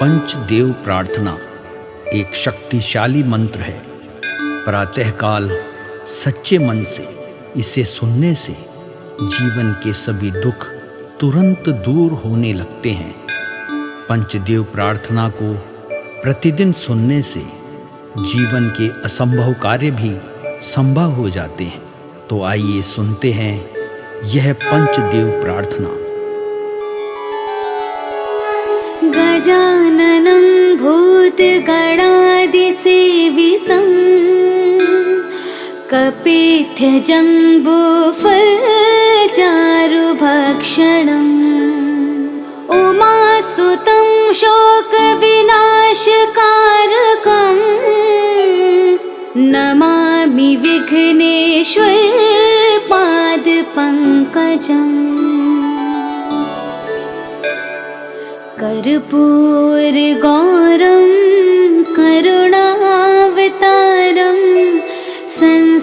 पंचदेव प्रार्थना एक शक्तिशाली मंत्र है। प्रातःकाल सच्चे मन से इसे सुनने से जीवन के सभी दुख तुरंत दूर होने लगते हैं। पंचदेव प्रार्थना को प्रतिदिन सुनने से जीवन के असंभव कार्य भी संभव हो जाते हैं। तो आइए सुनते हैं यह पंचदेव प्रार्थना। गजाननं भूतगणादिसेवितं कपित्थजम्बूफलचारुभक्षणम् उमासुतं शोकविनाशकारकं नमामि विघ्नेश्वर पादपङ्कजम्। कर्पूरगौरं करुणावतारं संसारसारं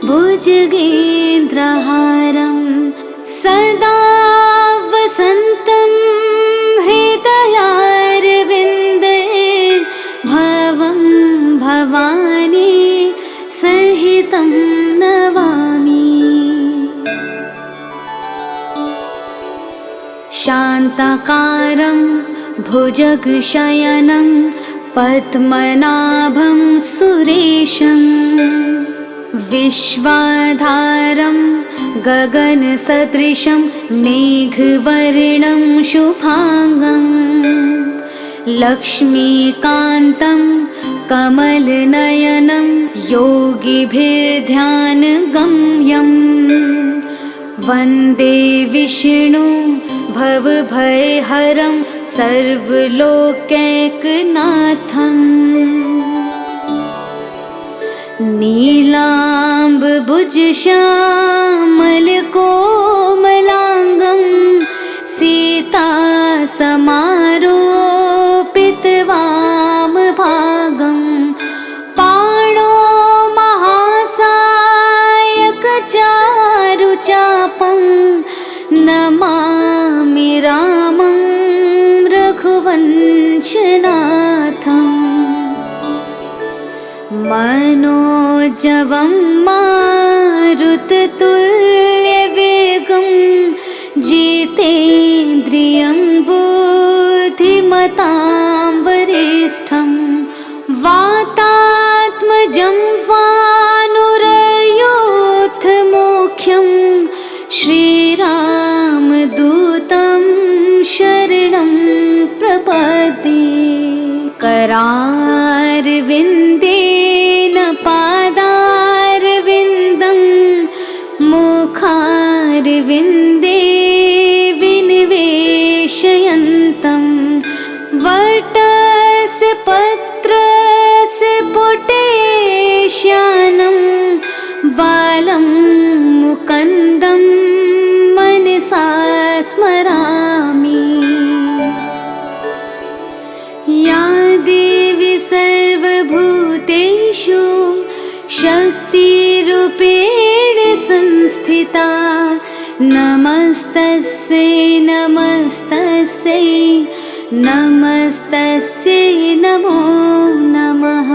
भुजगेन्द्रहारं सदा वसन्तं हृदयारविन्दे भवं भवानी सहितं नमामि। शान्ताकारं भुजगशयनं पद्मनाभं सुरेशं विश्वाधारं गगनसदृशं मेघवर्णं शुभांगं लक्ष्मीकान्तं कमलनयनं योगिभिर्ध्यानगम्यं वन्दे विष्णु भवभयहरं सर्वलोकैकनाथम्। नीलाम्बुजश्यामलकोमलाङ्गं सीतासमारोपितवामभागं पाणो महासायकचारुचापं नमामि रामं रघुवंशनाथम्। मनोजवं मारुततुल्यवेगं जितेन्द्रियं बुद्धिमतां वरिष्ठं वातात्मजं वानुरयोधमुख्यं श्रीरामदूतं शरणं प्रपद्ये। करारविन्देन पादारविन्दं मुखारविन्दे विनिवेशयन्तं वटस्य पत्रस्य पुटेश्यानं बालं मुकुन्दं मनसा स्मरामि। या देवी सर्वभूतेषु शक्तिरूपेण संस्थिता नमस्तस्यै नमस्तस्यै नमस्तस्यै नमो नमः।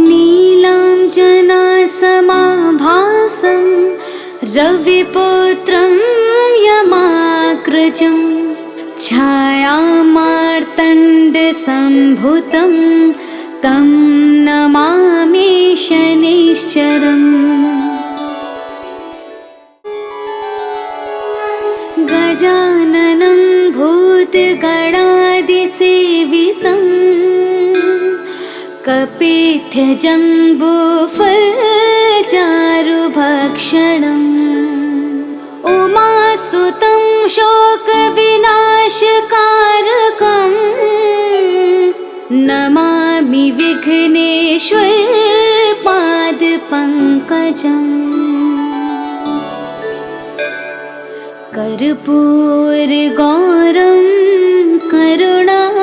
नीलाञ्जनासमाभासं रविपुत्रं यमाग्रजं छायामार्तण्डसम्भुतं तं नमामि शनैश्चरम्। गजाननं भूतगणादिसेवितं कपित्थजम्बूफलचारुभक्षणम् उमासुतं शोकविनाशकारकं नमामि विघ्नेश्वर पादपङ्कजम्। कर्पूरगौरं करुणावतारं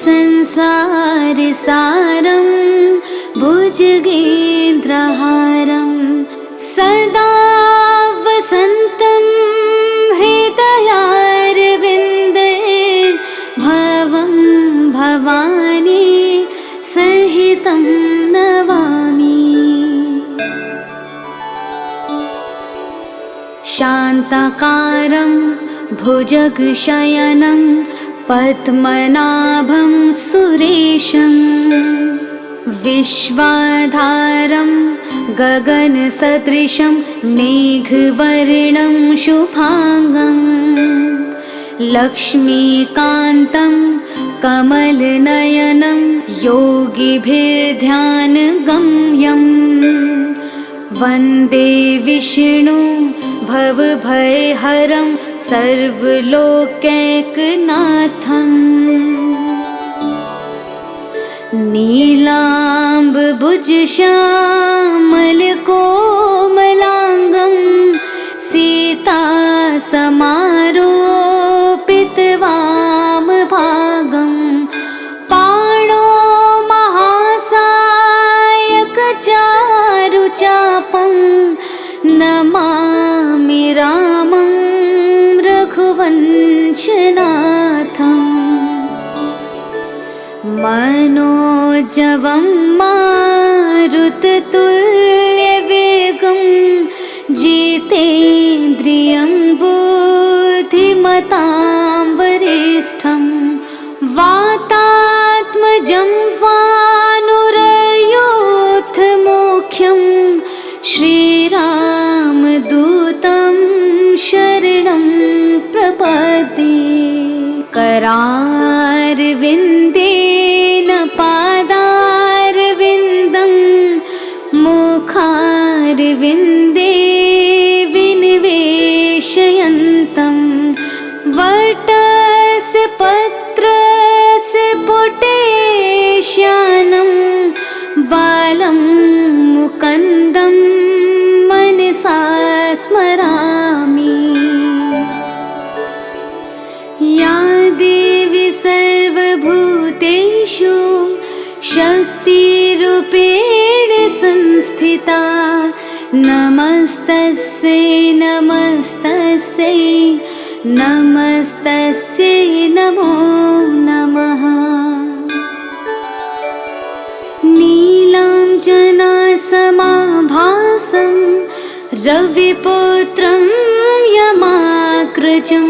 संसारसारं भुजगेन्द्रहारं सदा वसन्तं शान्ताकारं भुजगशयनं पद्मनाभं सुरेशं विश्वाधारं गगनसदृशं मेघवर्णं शुभांगं लक्ष्मीकान्तं कमलनयनं योगिभिर्ध्यानगम्यं वन्दे विष्णु भवभयहरं सर्वलोकैकनाथं नीलाम्बुजश्यामलकोमलाङ्गं सीतासमारोपितवामभागं पाणो महासायकचारुचापं नमामि रामं रघुवंशनाथम् मनोजवं मारुततुल्यवेगं जितेन्द्रियं बुद्धिमतां वरिष्ठं वातात्मजं वानुरयोधमुख्यं श्रीरामदूतं शरणं प्रपद्ये करारविन्देन पादारविन्दं मुखारविन्दे विनिवेशयन्तं वटस्य पत्रस्य पुटेश्यानं बालं मुकुन्दं मनसा स्मरामि। या देवी सर्वभूतेषु शक्तिरूपेण संस्थिता नमस्तस्यै नमस्तस्यै नमस्तस्यै नमो नमः। नीलाञ्जनासमाभासं रविपुत्रं यमाग्रजं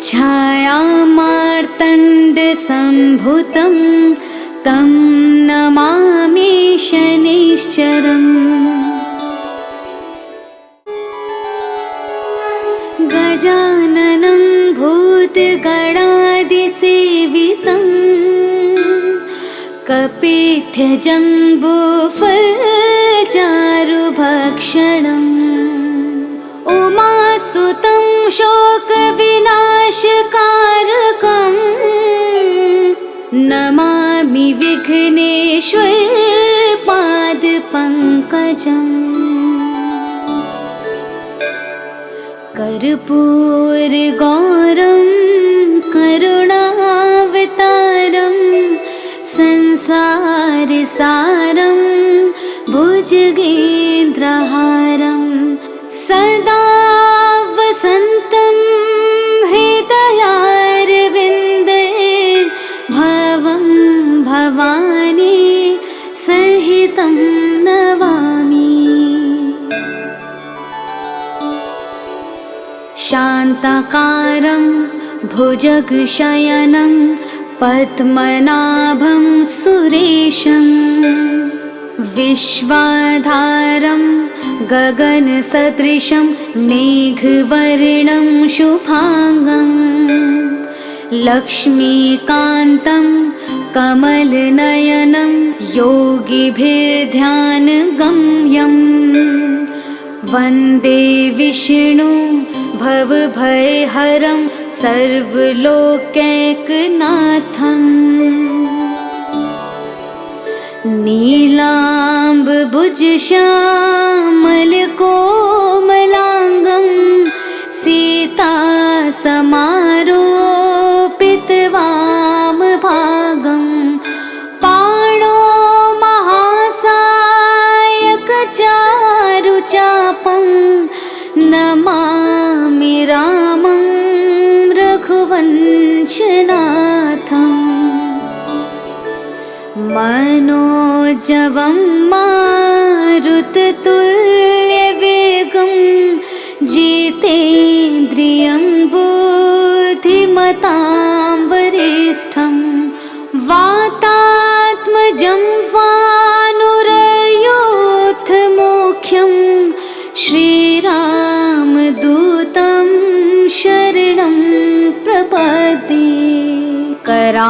छायामार्तण्डसम्भुतं तं नमामि शनैश्चरम्। गजाननं भूतगणादिसेवितं कपित्थजम्बूफलचारुभक्षणम् उमासुतं शोकविनाशकारकं नमामि विघ्नेश्वरपादपङ्कजम्। कर्पूरगौरं करुणावतारं संसारसारं भुजगेन्द्रहारं सदा वसन्तं हृदयारविन्दे भवं भवानी सहितं नमामि। शान्ताकारं भुजगशयनं पद्मनाभं सुरेशं विश्वाधारं गगनसदृशं मेघवर्णं शुभांगं लक्ष्मीकान्तं कमलनयनं योगिभिर्ध्यानगम्यं वन्दे विष्णु भवभयहरं सर्वलोकैकनाथं नीलाम्बुजश्यामलकोमलाङ्गं सीतासमारोपितवामभागं पाणो महासायकचारुचापं नमामि रामं रघुवंशनाथम् मनोजवं मारुततुल्यवेगं जिते जितेन्द्रियं बुद्धिमतां वरिष्ठं वातात्मजं वानुरयोधमुख्यं श्रीरामदूतं शरणं प्रपद्ये। करारविन्देन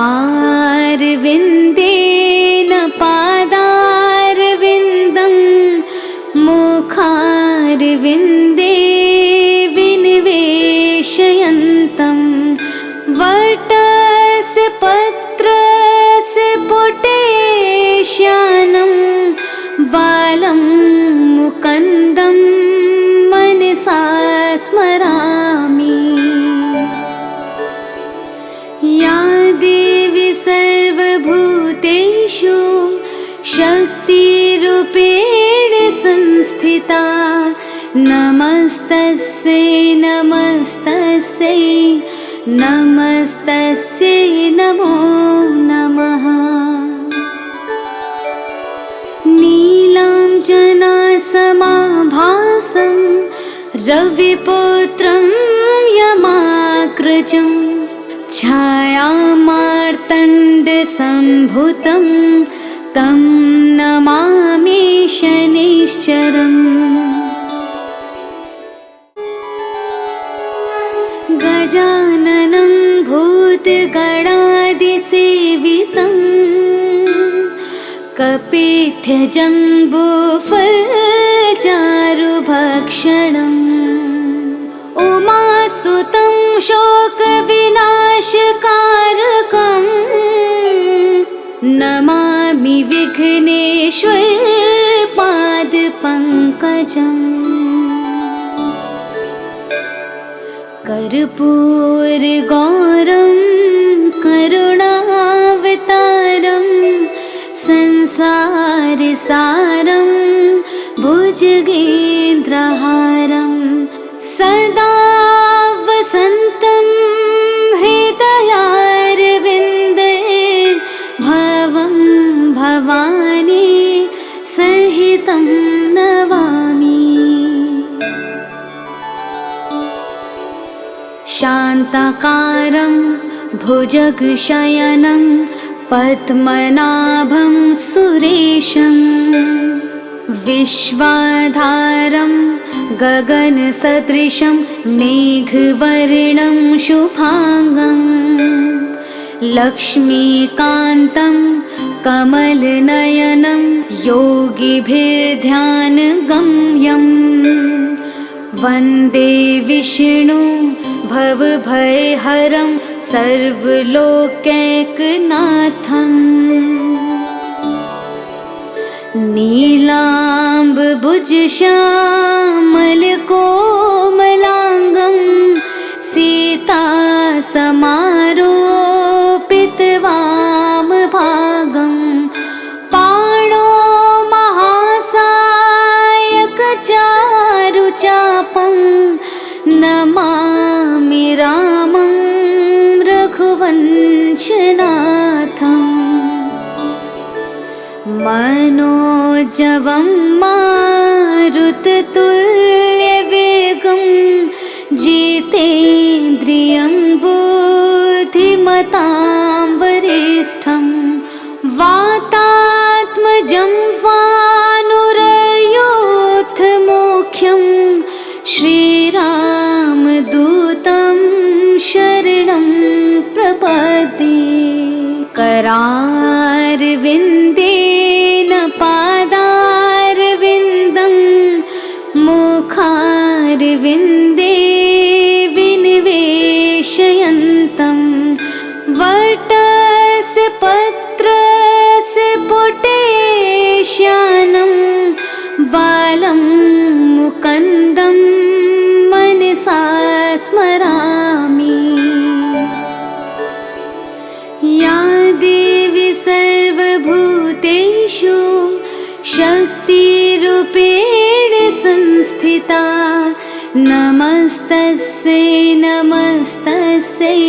पादारविन्दं मुखारविन्दे विनिवेशयन्तं वटस्य पत्रस्य पुटेश्यानं बालं मुकुन्दं मनसा स्मरामि। या देवी सर्वभूतेषु शक्तिरूपेण संस्थिता नमस्तस्यै नमस्तस्यै नमस्तस्यै नमो नमः। नीलाञ्जनासमाभासं रविपुत्रं यमाग्रजं छायामार्तण्डसम्भुतं तं नमामि शनैश्चरम्। गजाननं भूतगणादिसेवितं कपित्थजम्बूफलचारुभक्षणम् उमासुतं शोकविनाशकारकं नमामि विघ्नेश्वरपादपङ्कजम्। कर्पूरगौरं करुणावतारं संसारसारं भुजगेन्द्रहारं सदा वसन्तं हृदयारविन्दे भवं भवानी सहितं नमामि। शान्ताकारं भुजगशयनं पद्मनाभं सुरेशं विश्वाधारं गगनसदृशं मेघवर्णं शुभांगं लक्ष्मीकान्तं कमलनयनं योगिभिर्ध्यानगम्यं वन्दे विष्णु भवभयहरं सर्वलोकैकनाथम्। नीलाम्बुजश्यामलकोमलाङ्गं सीतासमारोपितवामभागं पाणो महासायकचारुचापं नमामि रामं रघुवंशनाथम्। मनोजवं मारुततुल्यवेगं जितेन्द्रियं बुद्धिमतां वरिष्ठं वातात्मजं वानुरयोधमुख्यं श्रीरामदूतं शरणं प्रपद्ये। करारविन्देन पादारविन्दं मुखारविन्दे विनिवेशयन्तं वटस्य पत्रस्य पुटेश्यानं बालं मुकुन्दं मनसा स्मरामि। या देवी सर्वभूतेषु शक्तिरूपेण संस्थिता नमस्तस्यै नमस्तस्यै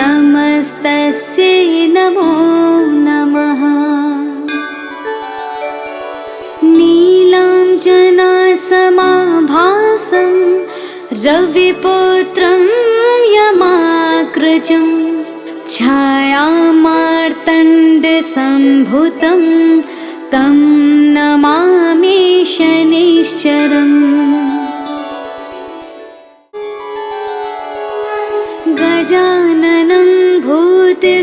नमस्तस्यै नमो नमः। नीलाञ्जनासमाभासं रविपुत्रं यमाग्रजं छायामार्तण्डसम्भुतं तं नमामि शनिश्चरम्। गजाननं भूतगणादिसेवितं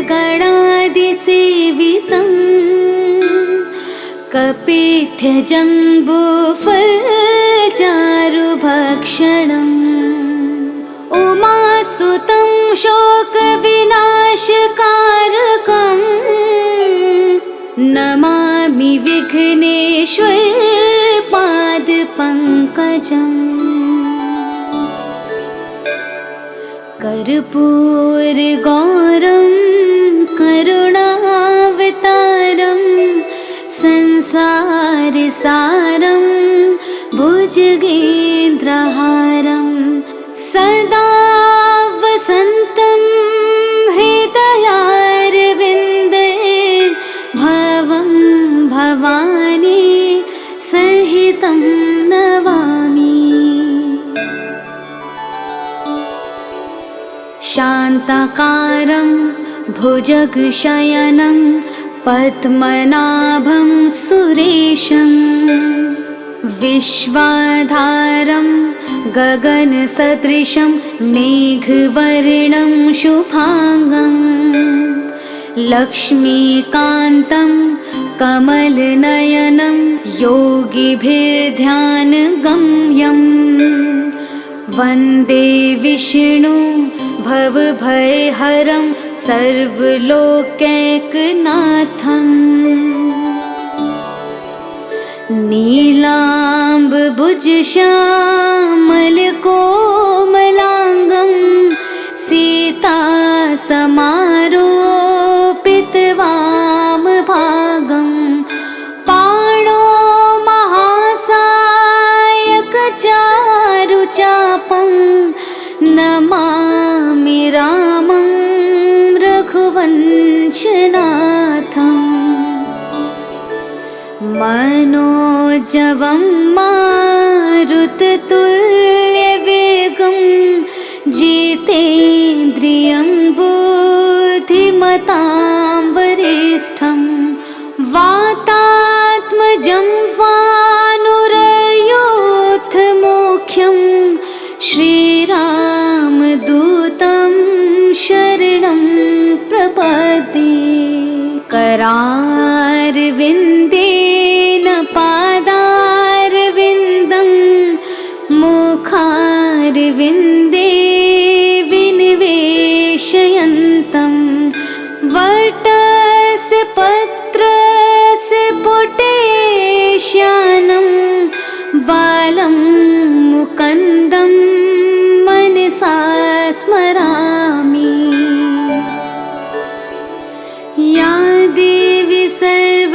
कपित्थजम्बूफलचारुभक्षणम् उमासुतं शोकविनाशकारकं नमामि विघ्नेश्वरपादपङ्कजम्। कर्पूरगौरं करुणावतारं संसारसारं भुजगेन्द्रहारं सदा वसन्तं हृदयारविन्दे भवं भवानी सहितं नमामि। शान्ताकारं भुजगशयनं पद्मनाभं सुरेशं विश्वाधारं गगनसदृशं मेघवर्णं शुभांगं लक्ष्मीकान्तं कमलनयनं योगिभिर्ध्यानगम्यं वन्दे विष्णु भवभयहरं सर्वलोकैकनाथम्। नीलाम्बुजश्यामलकोमलाङ्गं सीतासमारोपितवामभागं पाणो महासायकचारुचापं नमामि रामं रघुवंशनाथम्। मनोजवं मारुततुल्यवेगं जितेन्द्रियं बुद्धिमतां वरिष्ठं वातात्मजं वानुरयोधमुख्यं श्रीरामदूतं शरणं प्रपद्ये। करारविन्देन पादारविन्दं मुखारविन्दे विनिवेशयन्तं वटस्य पत्रस्य पुटेश्यानं बालं मुकुन्दं मनसा स्मरामि। या देवी सर्वभूतेषु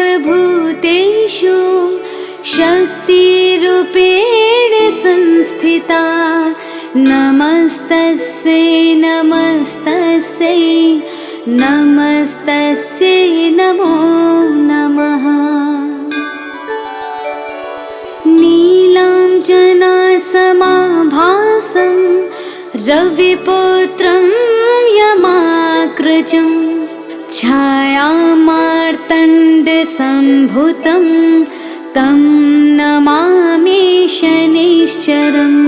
शक्तिरूपेण संस्थिता नमस्तस्यै नमस्तस्यै नमस्तस्यै नमो नमः। नीलाञ्जनासमाभासं रविपुत्रं यमाग्रजं छायामार्तण्डसम्भुतं तं नमामि शनिश्चरम्।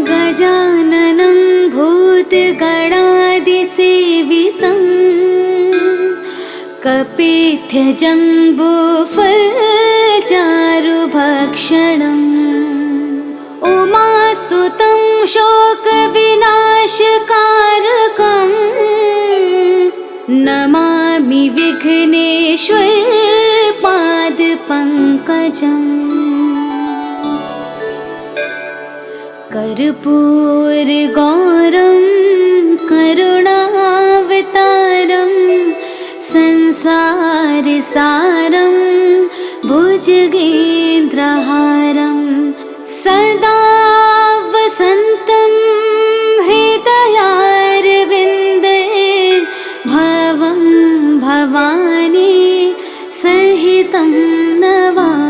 गजाननं भूतगणादिसेवितं कपित्थजम्बूफलचारुभक्षणम् उमासुतं शोकविनाशकारकं नमामि विघ्नेश्वरपादपङ्कजम्। कर्पूरगौरं करुणावतारं संसारसारं भुजगेन्द्रहारं सदा वसन्तं हृदयारविन्दे भवं भवानी सहितं नमामि।